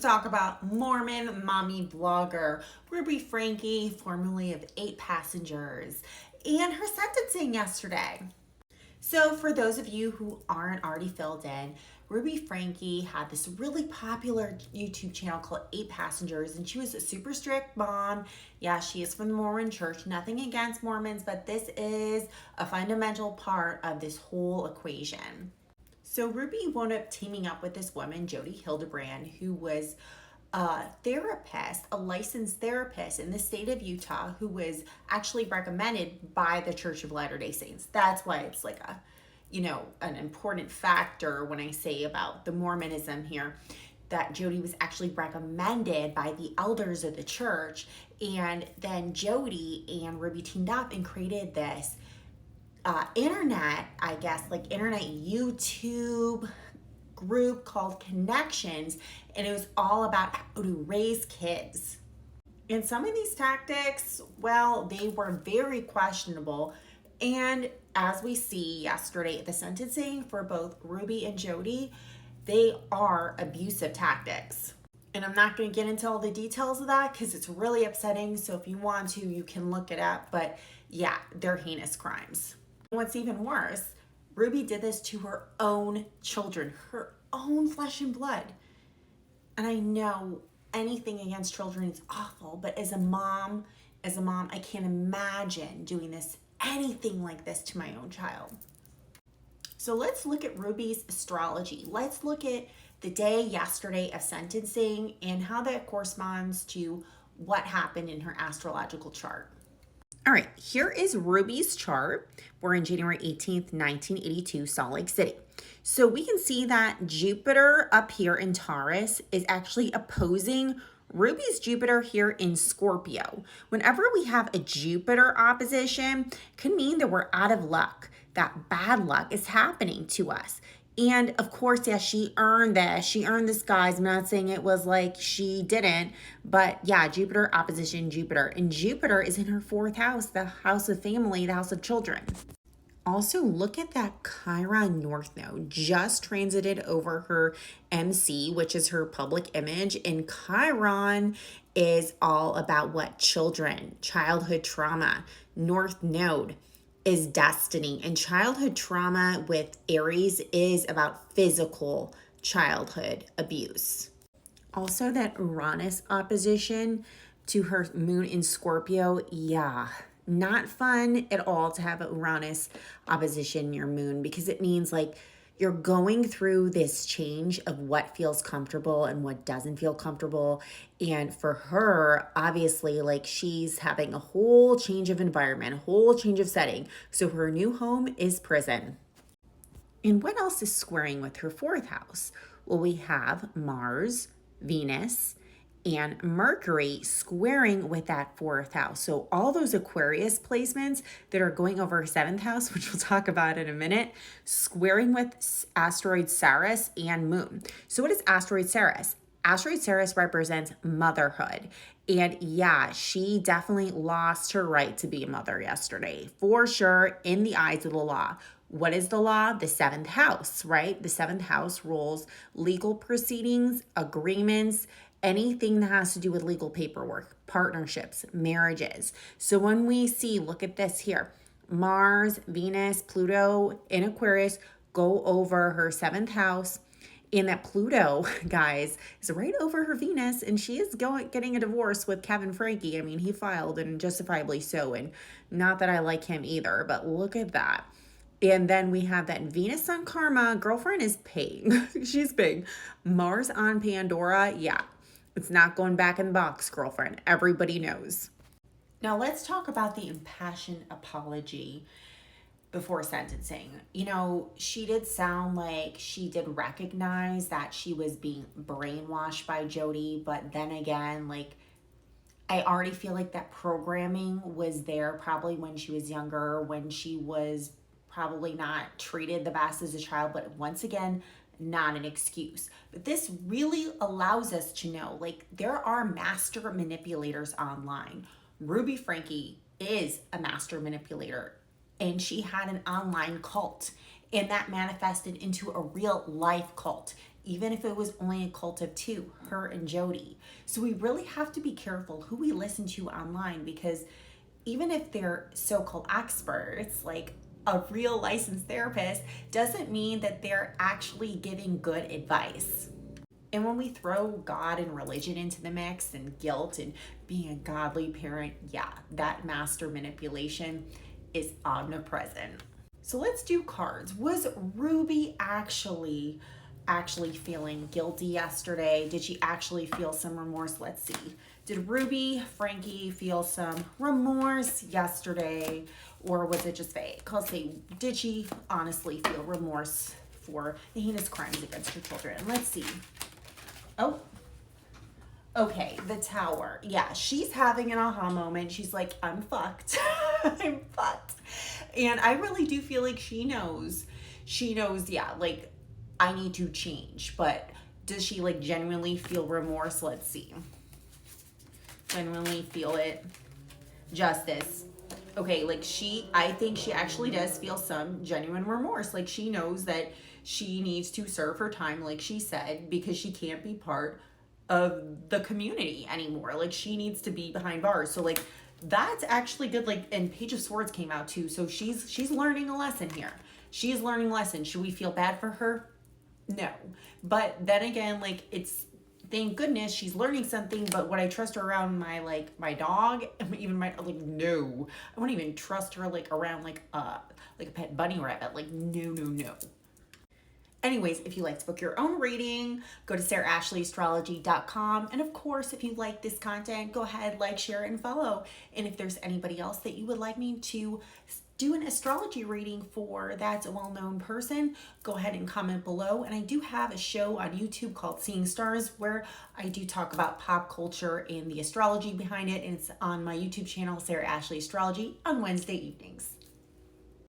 talk about Mormon mommy blogger Ruby Franke, formerly of 8 Passengers, and her sentencing yesterday. So for those of you who aren't already filled in, Ruby Franke had this really popular YouTube channel called 8 Passengers, and she was a super strict mom. Yeah, she is from the Mormon church. Nothing against Mormons, but this is a fundamental part of this whole equation. So Ruby wound up teaming up with this woman, Jody Hildebrand, who was a therapist, a licensed therapist in the state of Utah, who was actually recommended by the Church of Latter-day Saints. That's why it's like an important factor when I say about the Mormonism here, that Jody was actually recommended by the elders of the church. And then Jody and Ruby teamed up and created this internet, I guess, like internet YouTube group called Connections, and it was all about how to raise kids. And some of these tactics, well, they were very questionable. And as we see yesterday at the sentencing for both Ruby and Jody, they are abusive tactics. And I'm not going to get into all the details of that because it's really upsetting. So if you want to, you can look it up. But yeah, they're heinous crimes. What's even worse, Ruby did this to her own children, her own flesh and blood. And I know anything against children is awful, but as a mom, I can't imagine doing anything like this to my own child. So let's look at Ruby's astrology. Let's look at the day yesterday of sentencing and how that corresponds to what happened in her astrological chart. All right, here is Ruby's chart. We're in January 18th, 1982, Salt Lake City. So we can see that Jupiter up here in Taurus is actually opposing Ruby's Jupiter here in Scorpio. Whenever we have a Jupiter opposition, it could mean that we're out of luck, that bad luck is happening to us. And of course, yeah, she earned this. She earned this, guys. I'm not saying it was like she didn't, but yeah, Jupiter opposition Jupiter. And Jupiter is in her 4th house, the house of family, the house of children. Also, look at that Chiron North Node just transited over her MC, which is her public image. And Chiron is all about what? Children, childhood trauma. North Node is destiny, and childhood trauma with Aries is about physical childhood abuse. Also, that Uranus opposition to her moon in Scorpio, yeah, not fun at all to have an Uranus opposition in your moon, because it means like you're going through this change of what feels comfortable and what doesn't feel comfortable. And for her, obviously, like she's having a whole change of environment, a whole change of setting. So her new home is prison. And what else is squaring with her 4th house? Well, we have Mars, Venus, and Mercury squaring with that 4th house. So all those Aquarius placements that are going over her 7th house, which we'll talk about in a minute, squaring with asteroid Ceres and moon. So what is asteroid Ceres? Asteroid Ceres represents motherhood. And yeah, she definitely lost her right to be a mother yesterday, for sure, in the eyes of the law. What is the law? The 7th house, right? The 7th house rules legal proceedings, agreements, anything that has to do with legal paperwork, partnerships, marriages. So when we see, look at this here, Mars, Venus, Pluto in Aquarius go over her 7th house. And that Pluto, guys, is right over her Venus, and she is getting a divorce with Kevin Franke. I mean, he filed, and justifiably so, and not that I like him either, but look at that. And then we have that Venus on Karma. Girlfriend is paying. She's paying. Mars on Pandora. Yeah, it's not going back in the box, girlfriend. Everybody knows. Now let's talk about the impassioned apology before sentencing. You know, she did sound like she did recognize that she was being brainwashed by Jody, but then again, like, I already feel like that programming was there probably when she was younger, when she was probably not treated the best as a child, but once again, not an excuse. But this really allows us to know, like, there are master manipulators online. Ruby Franke is a master manipulator, and she had an online cult. And that manifested into a real life cult, even if it was only a cult of two, her and Jody. So we really have to be careful who we listen to online, because even if they're so-called experts, like a real licensed therapist, doesn't mean that they're actually giving good advice. And when we throw God and religion into the mix, and guilt and being a godly parent, yeah, that master manipulation is omnipresent. So let's do cards. Was Ruby actually feeling guilty yesterday? Did she actually feel some remorse? Let's see. Did Ruby, Franke feel some remorse yesterday, or was it just fake? Let's see. Did she honestly feel remorse for the heinous crimes against her children? Let's see. Oh, okay, the Tower. Yeah, she's having an aha moment. She's like, I'm fucked. I'm fucked. And I really do feel like she knows, yeah, like, I need to change. But does she like genuinely feel remorse? Let's see. Genuinely feel it. Justice. Okay, like I think she actually does feel some genuine remorse. Like, she knows that she needs to serve her time, like she said, because she can't be part of the community anymore. Like, she needs to be behind bars. So like, that's actually good. Like, and Page of Swords came out too. So she's learning a lesson here. She's learning a lesson. Should we feel bad for her? No. But then again, like, it's, thank goodness she's learning something. But would I trust her around my dog? Even my, like, no. I wouldn't even trust her like around like a pet bunny rabbit. Like, no. Anyways, if you'd like to book your own reading, go to sarahashleyAstrology.com. And of course, if you like this content, go ahead, like, share, and follow. And if there's anybody else that you would like me to do an astrology reading for that's a well-known person, go ahead and comment below. And I do have a show on YouTube called Seeing Stars, where I do talk about pop culture and the astrology behind it. And it's on my YouTube channel, Sarah Ashley Astrology, on Wednesday evenings.